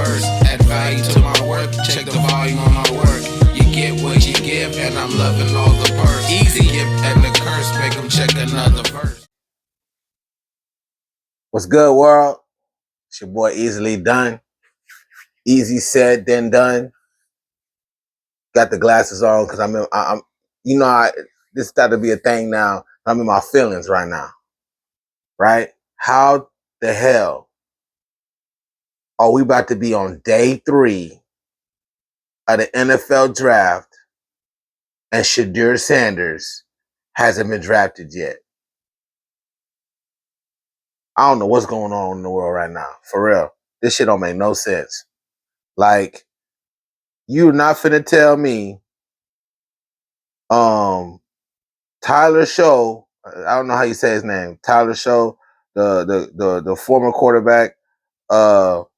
verse. Add value to my work, check the volume on my work. You get what you give, and I'm loving all the perks. Eazy gift and the curse, make them check another verse. What's good, world? It's your boy Easily Done. Easy said, then done. Got the glasses on because I'm this got to be a thing now. I'm in my feelings right now, right? How the hell are we about to be on day 3 of the NFL draft and Shedeur Sanders hasn't been drafted yet? I don't know what's going on in the world right now. For real. This shit don't make no sense. Like, you're not finna tell me Tyler Show, I don't know how you say his name. Tyler Show, the former quarterback. So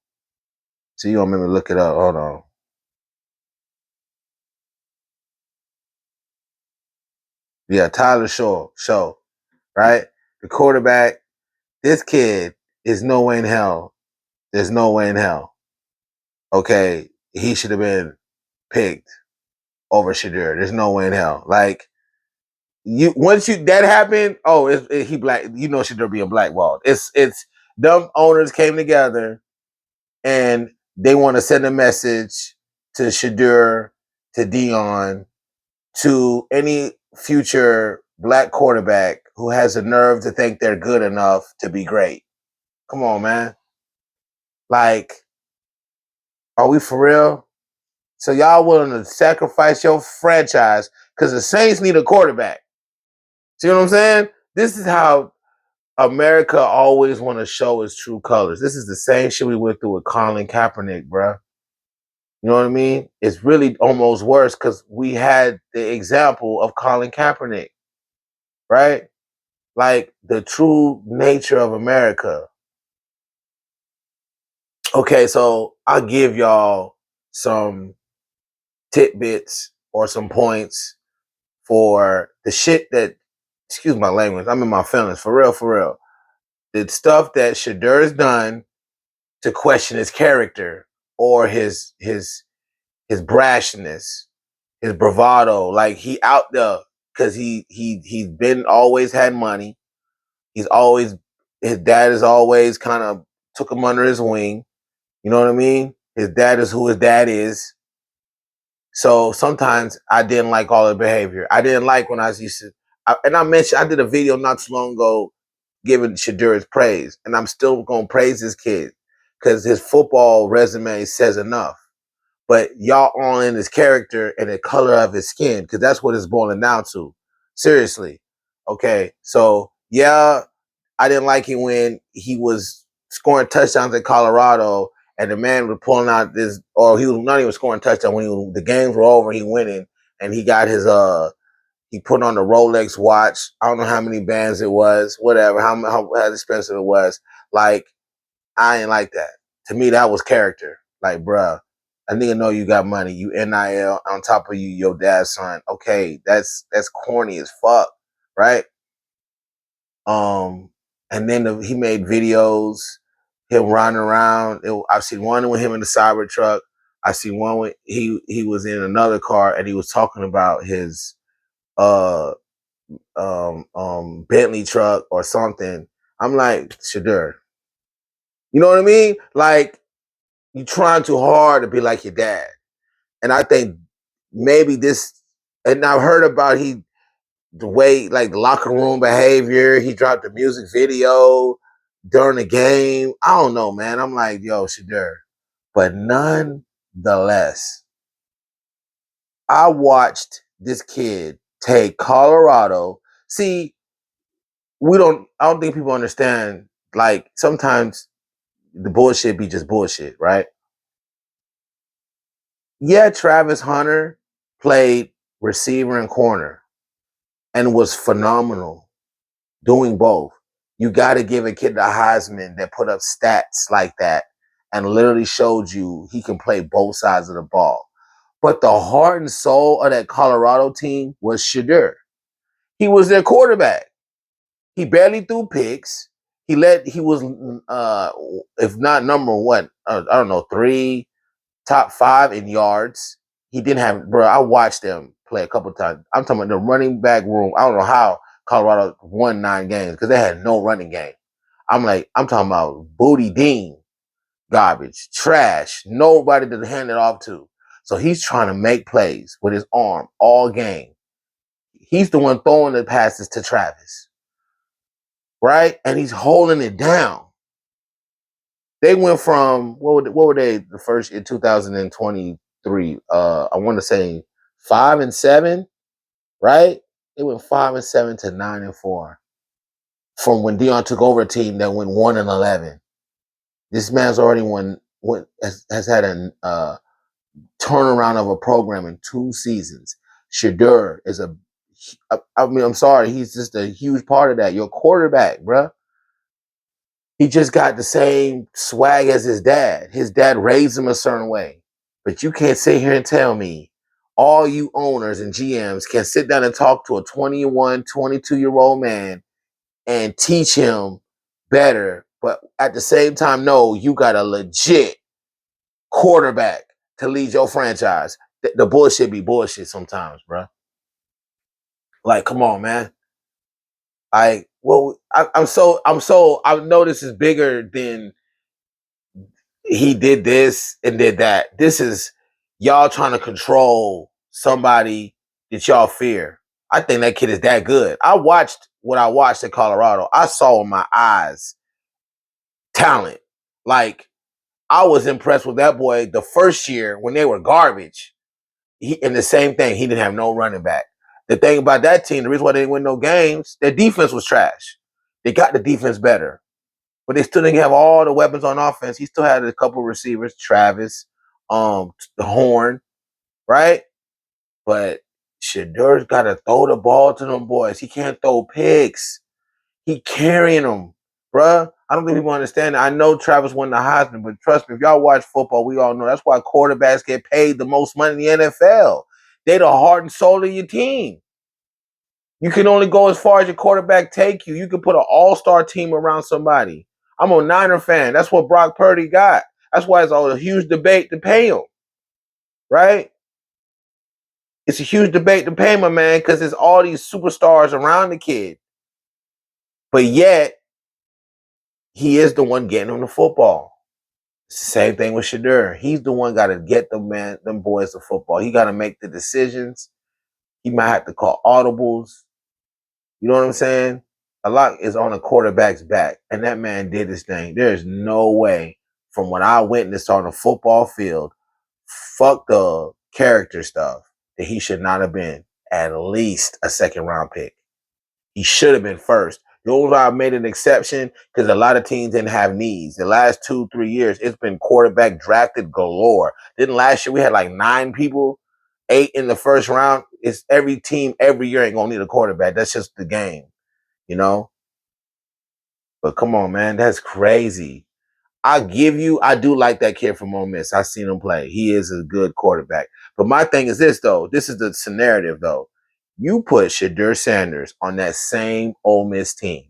you don't remember? Look it up. Hold on. Yeah, Tyler Show, right? The quarterback. This kid is no way in hell. There's no way in hell. Okay, he should have been picked over Shedeur. There's no way in hell. Like, once that happened, he black. You know Shedeur being blackballed. It's dumb owners came together and they want to send a message to Shedeur, to Dion, to any future black quarterback who has the nerve to think they're good enough to be great. Come on, man. Like, are we for real? So y'all willing to sacrifice your franchise because the Saints need a quarterback? See what I'm saying? This is how America always want to show its true colors. This is the same shit we went through with Colin Kaepernick, bruh. You know what I mean? It's really almost worse because we had the example of Colin Kaepernick, right? Like, the true nature of America. Okay, so I'll give y'all some tidbits or some points for the shit that, excuse my language, I'm in my feelings, for real, for real. The stuff that Shedeur has done to question his character or his brashness, his bravado. Like, he out there because he's been always had money. He's always, his dad is always kind of took him under his wing. You know what I mean? His dad is who his dad is. So sometimes I didn't like all the behavior. I didn't like when I used to, I did a video not too long ago giving Shedeur his praise, and I'm still gonna praise this kid because his football resume says enough. But y'all all in his character and the color of his skin, because that's what it's boiling down to. Seriously. Okay. So yeah, I didn't like it when he was scoring touchdowns in Colorado and the man was pulling out this, or he was not even scoring touchdowns when the games were over, he winning, and he got his he put on the Rolex watch. I don't know how many bands it was, whatever, how expensive it was. Like, I ain't like that. To me, that was character. Like, bruh, a nigga know you got money. You NIL on top of you, your dad's son. Okay, that's corny as fuck, right? And then he made videos, him riding around. I've seen one with him in the Cybertruck. I seen one with he was in another car and he was talking about his uh Bentley truck or something. I'm like, Shedeur, you know what I mean? Like, you trying too hard to be like your dad. And I think maybe this, and I've heard about the way, like, the locker room behavior, he dropped the music video during the game. I don't know, man. I'm like, yo, Shedeur. But nonetheless, I watched this kid take Colorado. See, I don't think people understand, like, sometimes the bullshit be just bullshit, right? Yeah, Travis Hunter played receiver and corner and was phenomenal doing both. You got to give a kid the Heisman that put up stats like that and literally showed you he can play both sides of the ball. But the heart and soul of that Colorado team was Shedeur. He was their quarterback. He barely threw picks. He was if not number one, I don't know, top 5 in yards. He didn't have, bro. I watched them play a couple times. I'm talking about the running back room. I don't know how Colorado won 9 games because they had no running game. I'm talking about Booty Dean, garbage, trash, nobody to hand it off to. So he's trying to make plays with his arm all game. He's the one throwing the passes to Travis, right? And he's holding it down. They went from what were they the first in 2023? I want to say 5-7, right? They went 5-7 to 9-4 from when Dion took over a team that went 1-11. This man's already has had a turnaround of a program in 2 seasons. Shedeur is I'm sorry, he's just a huge part of that. Your quarterback, bruh. He just got the same swag as his dad. His dad raised him a certain way. But you can't sit here and tell me all you owners and GMs can sit down and talk to a 21, 22-year-old man and teach him better. But at the same time, no, you got a legit quarterback to lead your franchise. The bullshit be bullshit sometimes, bro. Like, come on, man. I know this is bigger than he did this and did that. This is y'all trying to control somebody that y'all fear. I think that kid is that good. I watched what I watched in Colorado. I saw in my eyes talent. Like, I was impressed with that boy the first year when they were garbage. And the same thing, he didn't have no running back. The thing about that team, the reason why they didn't win no games, their defense was trash. They got the defense better. But they still didn't have all the weapons on offense. He still had a couple receivers, Travis, the Horn, right? But Shedeur's got to throw the ball to them boys. He can't throw picks. He carrying them, bruh. I don't think people understand that. I know Travis won the Heisman, but trust me, if y'all watch football, we all know that's why quarterbacks get paid the most money in the NFL. They the heart and soul of your team. You can only go as far as your quarterback take you. You can put an all-star team around somebody. I'm a Niner fan. That's what Brock Purdy got. That's why it's a huge debate to pay him, right? It's a huge debate to pay him, man, because there's all these superstars around the kid. But yet, he is the one getting him the football. It's the same thing with Shedeur. He's the one got to get them boys the football. He got to make the decisions. He might have to call audibles. You know what I'm saying? A lot is on a quarterback's back, and that man did his thing. There's no way, from what I witnessed on the football field, fuck the character stuff, that he should not have been at least a 2nd-round pick. He should have been first. The only I made an exception because a lot of teams didn't have needs. The last 2-3 years, it's been quarterback drafted galore. Didn't last year we had like 9 people, 8 in the first round? It's every team every year ain't gonna need a quarterback. That's just the game, you know? But come on, man, that's crazy. I do like that kid from Ole Miss. I seen him play. He is a good quarterback. But my thing is this, though. This is the narrative, though. You put Shedeur Sanders on that same Ole Miss team.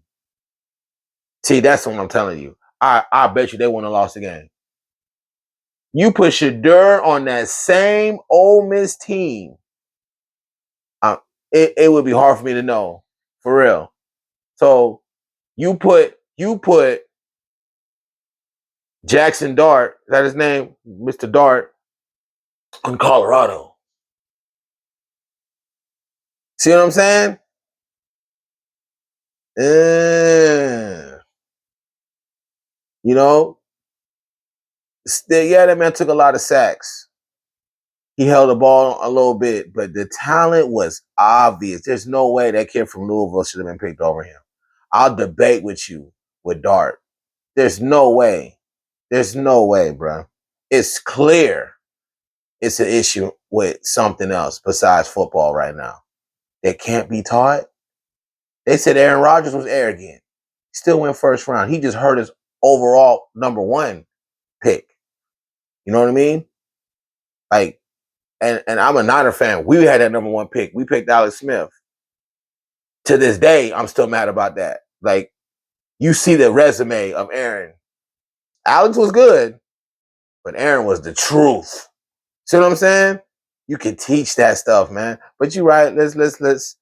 See, that's what I'm telling you. I bet you they wouldn't have lost the game. You put Shedeur on that same Ole Miss team. It would be hard for me to know, for real. So you put Jackson Dart, is that his name? Mr. Dart, on Colorado. See what I'm saying? You know? Still, yeah, that man took a lot of sacks. He held the ball a little bit, but the talent was obvious. There's no way that kid from Louisville should have been picked over him. I'll debate with you with Dart. There's no way. There's no way, bro. It's clear it's an issue with something else besides football right now. That can't be taught. They said Aaron Rodgers was arrogant. Still went first round. He just hurt his overall number 1 pick. You know what I mean? Like, and I'm a Niner fan. We had that number 1 pick. We picked Alex Smith. To this day, I'm still mad about that. Like, You see the resume of Aaron. Alex was good, but Aaron was the truth. See what I'm saying? You can teach that stuff, man. But you're right. Let's let's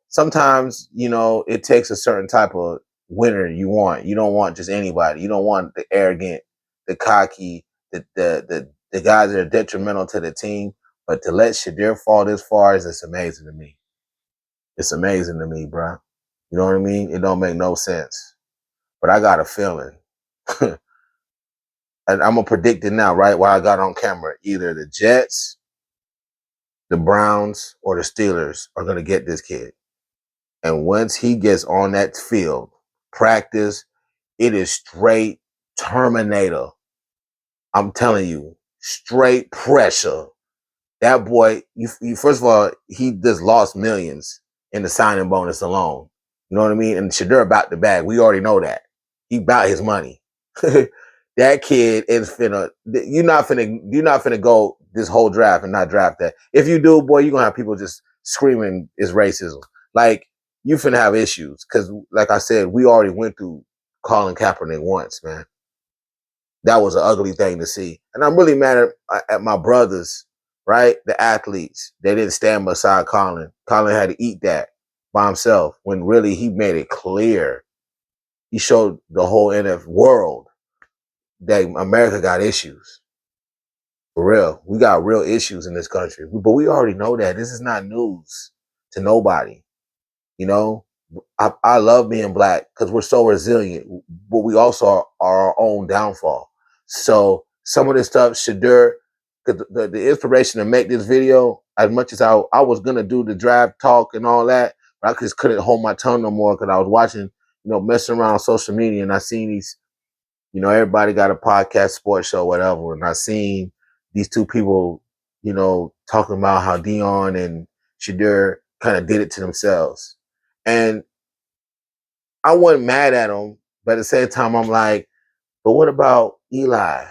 sometimes, it takes a certain type of winner you want. You don't want just anybody. You don't want the arrogant, the cocky, the guys that are detrimental to the team. But to let Shedeur fall this far is just amazing to me. It's amazing to me, bro. You know what I mean? It don't make no sense. But I got a feeling. And I'm gonna predict it now, right? While I got on camera, either the Jets, the Browns, or the Steelers are gonna get this kid. And once he gets on that field, practice, it is straight Terminator. I'm telling you, straight pressure. That boy, you first of all, he just lost millions in the signing bonus alone. You know what I mean? And Shedeur about the bag. We already know that. He about his money. That kid is finna. You're not finna go this whole draft and not draft that. If you do, boy, you're gonna have people just screaming it's racism. Like you finna have issues because, like I said, we already went through Colin Kaepernick once, man. That was an ugly thing to see, and I'm really mad at my brothers, right? The athletes. They didn't stand beside Colin. Colin had to eat that by himself when really he made it clear. He showed the whole NFL world that America got issues. For real. We got real issues in this country. But we already know that. This is not news to nobody. You know? I love being black because we're so resilient, but we also are our own downfall. So some of this stuff, Shedeur, the inspiration to make this video, as much as I was gonna do the draft talk and all that, but I just couldn't hold my tongue no more because I was watching, messing around on social media and I seen these, everybody got a podcast, sports show, whatever, and I seen these two people, talking about how Dion and Shedeur kind of did it to themselves. And I wasn't mad at him, but at the same time, I'm like, but what about Eli?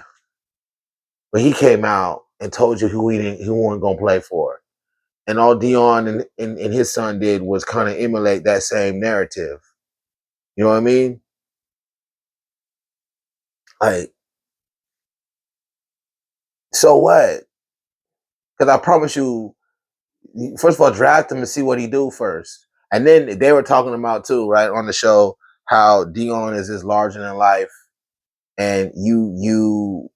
When he came out and told you who wasn't gonna play for, and all Dion and his son did was kind of emulate that same narrative. You know what I mean? Like, so what? Because I promise you, first of all, draft him and see what he do first. And then they were talking about too, right, on the show, how Dion is this larger than life, and you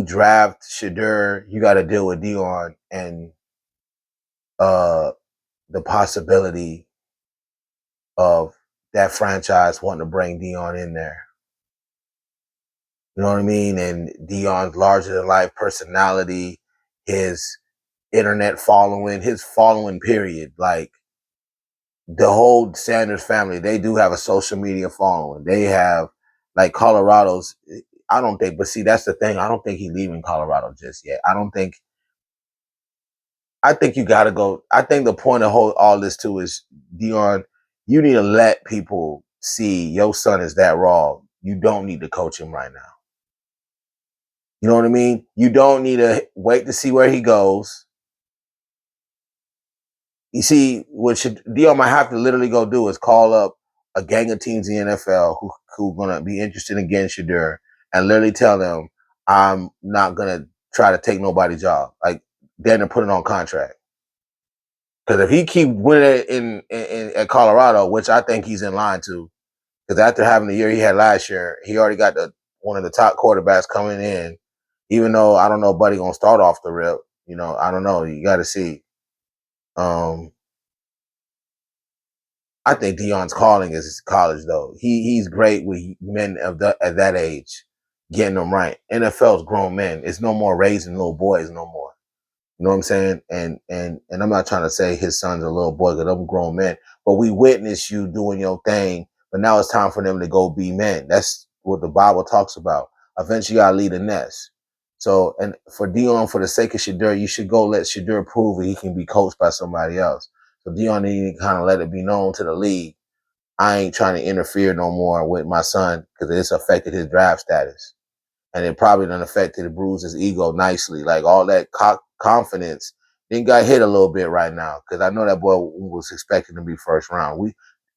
draft Shedeur, you got to deal with Dion and uh the possibility of that franchise wanting to bring Dion in there. You know what I mean? And Dion's larger than life personality, his internet following, his following period, like the whole Sanders family, they do have a social media following. They have like Colorado's. I don't think, but see, that's the thing. I don't think he's leaving Colorado just yet. I think you got to go. I think the point of all this too is, Dion, you need to let people see your son is that raw. You don't need to coach him right now. You know what I mean? You don't need to wait to see where he goes. You see, what Dion might have to literally go do is call up a gang of teams in the NFL who gonna be interested in getting Shedeur and literally tell them, I'm not gonna try to take nobody's job. Like, then to put it on contract. Because if he keep winning in at Colorado, which I think he's in line to, because after having the year he had last year, he already got one of the top quarterbacks coming in. Even though I don't know, Buddy gonna start off the rip. I don't know. You got to see. Um, I think Dion's calling is college though. He's great with men at that age, getting them right. NFL's grown men. It's no more raising little boys no more. You know what I'm saying? And I'm not trying to say his son's a little boy, because I'm grown men. But we witnessed you doing your thing. But now it's time for them to go be men. That's what the Bible talks about. Eventually, you gotta lead a nest. So, and for Dion, for the sake of Shedeur, you should go let Shedeur prove that he can be coached by somebody else. So Dion need to kind of let it be known to the league, I ain't trying to interfere no more with my son because it's affected his draft status. And it probably done affected and bruised his ego nicely. Like all that confidence then got hit a little bit right now, because I know that boy was expecting to be first round.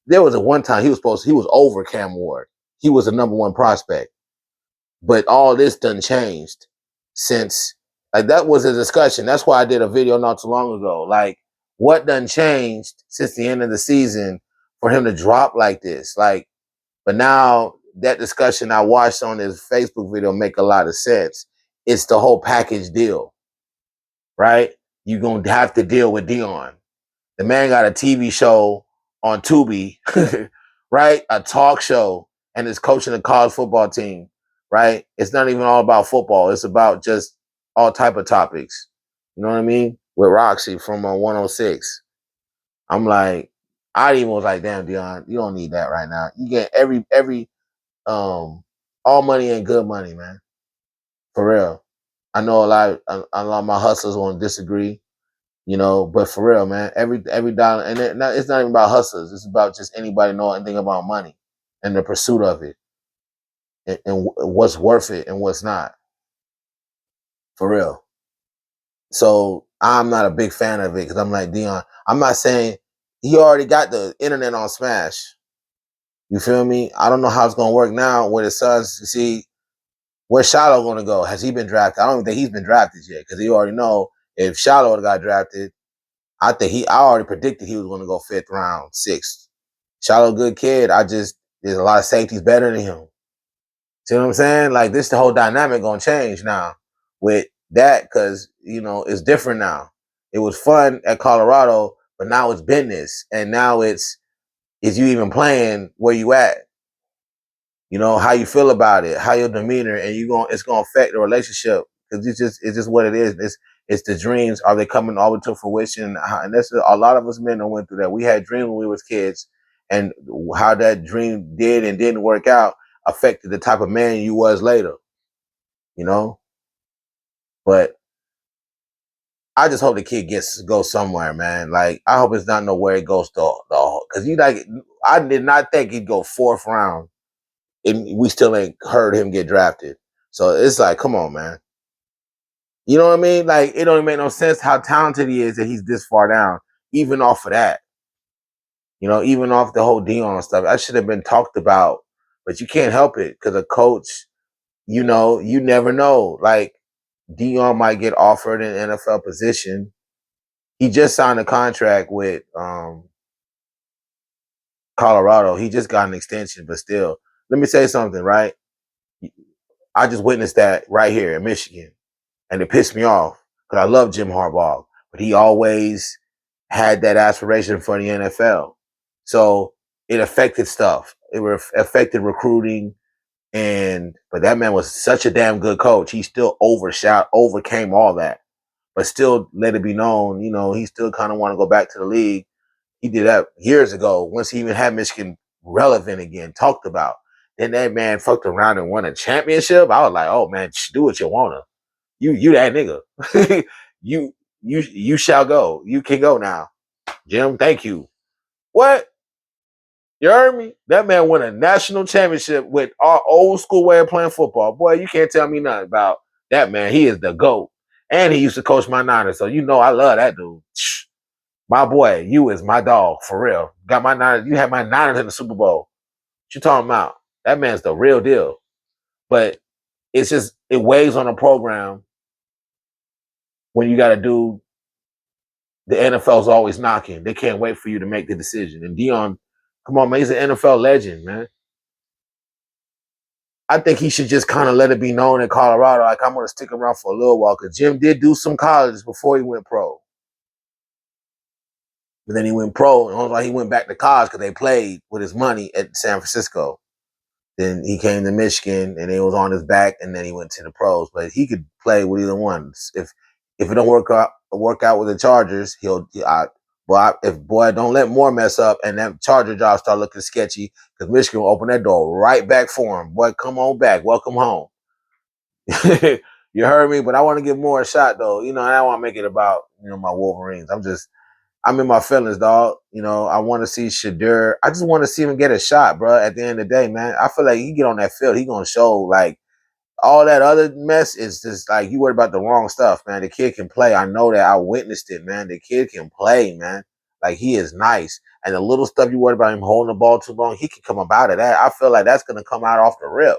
there was a one time he was over Cam Ward. He was the number one prospect. But all this done changed since, like, that was a discussion. That's why I did a video not too long ago. Like, what done changed since the end of the season for him to drop like this? Like, but now that discussion I watched on his Facebook video make a lot of sense. It's the whole package deal, right? You're gonna have to deal with Dion. The man got a TV show on Tubi, right? A talk show, and is coaching a college football team, right? It's not even all about football. It's about just all type of topics. You know what I mean? With Roxy from 106. I'm like, I even was like, damn, Dion, you don't need that right now. You get every all money ain't good money, man. For real. I know a lot of my hustlers won't disagree, you know, but for real, man, every dollar, and it's not even about hustlers. It's about just anybody know anything about money and the pursuit of it, and what's worth it and what's not. For real. So I'm not a big fan of it because I'm like, Dion. I'm not saying he already got the internet on Smash. You feel me? I don't know how it's gonna work now with his sons. See, where's Shiloh gonna go? Has he been drafted? I don't even think he's been drafted yet because he already know if Shiloh would got drafted, I already predicted he was going to go 5th round, 6th. Shiloh, good kid. There's a lot of safeties better than him. See what I'm saying? Like, this, the whole dynamic going to change now with that because, you know, it's different now. It was fun at Colorado, but now it's business. And now is you even playing where you at? You know, how you feel about it, how your demeanor, and it's gonna affect the relationship because it's just what it is. It's the dreams. Are they coming all the way to fruition? And that's a lot of us men that went through that. We had dreams when we was kids, and how that dream did and didn't work out affected the type of man you was later. You know, but I just hope the kid goes somewhere, man. Like, I hope it's not nowhere it goes to the because I did not think he'd go 4th round and we still ain't heard him get drafted. So it's like, come on, man. You know what I mean? Like, it don't even make no sense how talented he is that he's this far down, even off of that. You know, even off the whole Dion stuff. That should have been talked about, but you can't help it because a coach, you know, you never know. Like, Dion might get offered an NFL position. He just signed a contract with Colorado. He just got an extension, but still, let me say something, right? I just witnessed that right here in Michigan. And it pissed me off because I love Jim Harbaugh, but he always had that aspiration for the NFL. So it affected stuff. It affected recruiting, but that man was such a damn good coach. He still overcame all that, but still let it be known. You know, he still kind of want to go back to the league. He did that years ago. Once he even had Michigan relevant again, talked about. Then that man fucked around and won a championship. I was like, oh man, do what you wanna. You that nigga. You shall go. You can go now. Jim, thank you. What? You heard me? That man won a national championship with our old school way of playing football. Boy, you can't tell me nothing about that man. He is the GOAT. And he used to coach my Niners. So you know I love that dude. My boy, you is my dog, for real. Got my Niners. You had my Niners in the Super Bowl. What you talking about? That man's the real deal. But it weighs on a program when you got to do the NFL's always knocking. They can't wait for you to make the decision. And Dion, come on, man, he's an NFL legend, man. I think he should just kind of let it be known in Colorado, like, I'm going to stick around for a little while, because Jim did do some colleges before he went pro. But then he went pro, and only he went back to college because they played with his money at San Francisco. Then he came to Michigan, and it was on his back, and then he went to the pros. But he could play with either one. If it don't work out with the Chargers, if boy don't let Moore mess up and that Charger job start looking sketchy, because Michigan will open that door right back for him. Boy, come on back, welcome home. You heard me, but I want to give Moore a shot though. You know, I don't want to make it about my Wolverines. I'm in my feelings, dog. You know, I want to see Shedeur. I just want to see him get a shot, bro. At the end of the day, man, I feel like he get on that field, he gonna show like all that other mess is just like you worried about the wrong stuff, man. The kid can play. I know that. I witnessed it, man. The kid can play, man. Like he is nice. And the little stuff you worry about him holding the ball too long, he can come up out of that. I feel like that's gonna come out off the rip.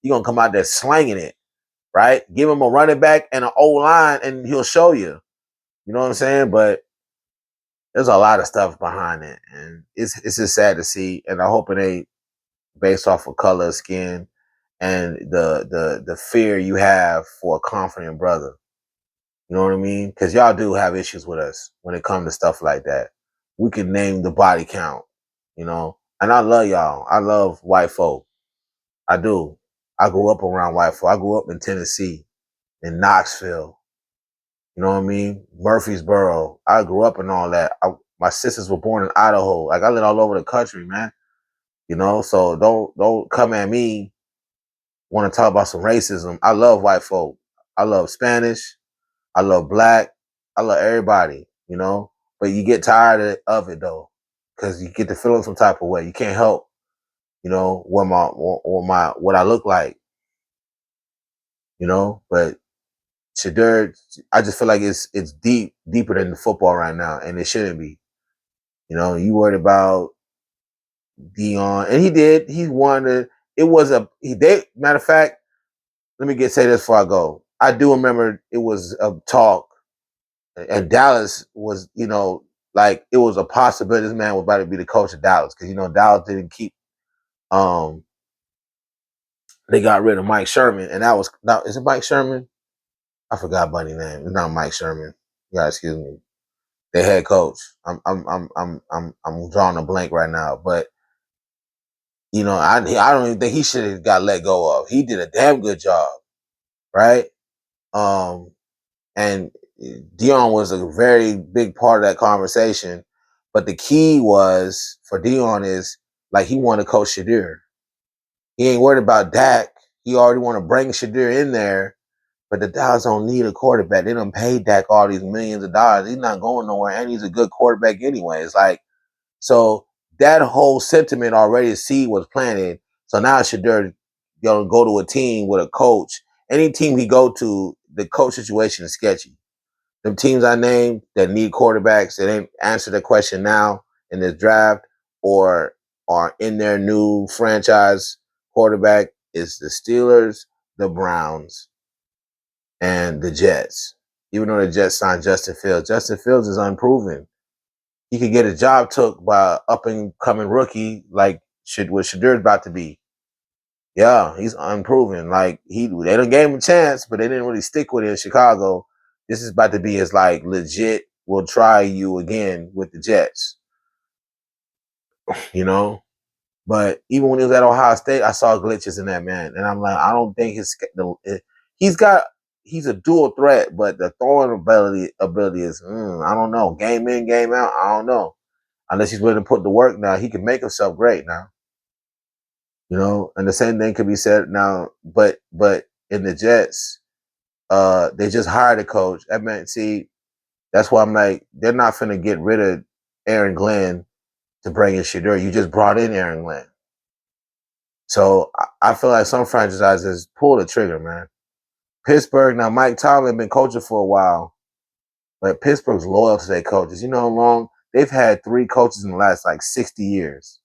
He's gonna come out there slanging it, right? Give him a running back and an O-line, and he'll show you. You know what I'm saying? But there's a lot of stuff behind it, and it's just sad to see. And I hope it ain't based off of color of skin and the fear you have for a confident brother. You know what I mean? Because y'all do have issues with us when it comes to stuff like that. We can name the body count, you know. And I love y'all. I love white folk. I do. I grew up around white folk. I grew up in Tennessee, in Knoxville. You know what I mean? Murfreesboro. I grew up in all that. My sisters were born in Idaho. Like I lived all over the country, man. You know, so don't come at me want to talk about some racism. I love white folk. I love Spanish. I love black. I love everybody, you know. But you get tired of it though, because you get to feeling some type of way. You can't help, you know, what I look like, you know. But Shedeur, I just feel like it's deeper than the football right now, and it shouldn't be. You know, you worried about Dion, and he did. He wanted. It was a. Matter of fact, let me say this before I go. I do remember it was a talk, and Dallas was, you know, like it was a possibility this man was about to be the coach of Dallas, because you know Dallas didn't keep. Um, they got rid of Mike Sherman, and that was now. Is it Mike Sherman? I forgot Buddy's name. It's not Mike Sherman. Yeah, excuse me. The head coach. I'm drawing a blank right now, but you know, I don't even think he should have got let go of. He did a damn good job, right? Um, and Dion was a very big part of that conversation. But the key was for Dion is like he wanted to coach Shedeur. He ain't worried about Dak. He already want to bring Shedeur in there. But the Dallas don't need a quarterback. They done paid Dak all these millions of dollars. He's not going nowhere, and he's a good quarterback anyway. It's like, so that whole sentiment already, the seed was planted. So now Shedeur gonna go to a team with a coach. Any team he go to, the coach situation is sketchy. The teams I named that need quarterbacks that ain't answer the question now in this draft or are in their new franchise quarterback is the Steelers, the Browns, and the Jets. Even though the Jets signed Justin Fields is unproven. He could get a job took by up and coming rookie like what Shedeur's about to be. Yeah, he's unproven. Like they done gave him a chance, but they didn't really stick with it in Chicago. This is about to be his like legit. We'll try you again with the Jets. You know, but even when he was at Ohio State, I saw glitches in that man, and I'm like, I don't think he's got he's a dual threat, but the throwing ability is I don't know. Game in, game out, I don't know. Unless he's willing to put the work now, he can make himself great now. You know, and the same thing could be said now, but in the Jets, they just hired a coach. I mean, see, that's why I'm like, they're not finna get rid of Aaron Glenn to bring in Shedeur. You just brought in Aaron Glenn. So I feel like some franchises pull the trigger, man. Pittsburgh, now Mike Tomlin been coaching for a while, but Pittsburgh's loyal to their coaches. You know how long? They've had 3 coaches in the last like 60 years.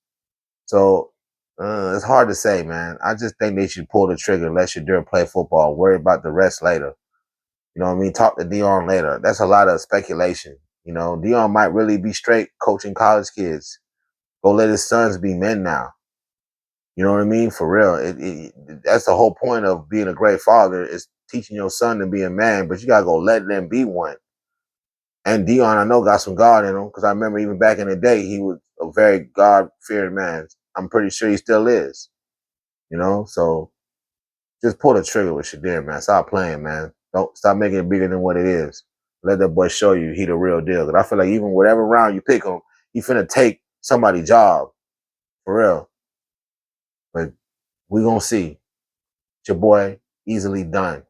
So it's hard to say, man. I just think they should pull the trigger, let Shedeur play football, worry about the rest later. You know what I mean? Talk to Dion later. That's a lot of speculation. You know, Dion might really be straight coaching college kids. Go let his sons be men now. You know what I mean? For real. That's the whole point of being a great father is teaching your son to be a man, but you got to go let them be one. And Dion, I know, got some God in him because I remember even back in the day, he was a very God-fearing man. I'm pretty sure he still is. You know? So just pull the trigger with Shedeur, man. Stop playing, man. Don't stop making it bigger than what it is. Let that boy show you he the real deal. Because I feel like even whatever round you pick him, he finna take somebody's job. For real. But we gonna see. It's your boy, easily done.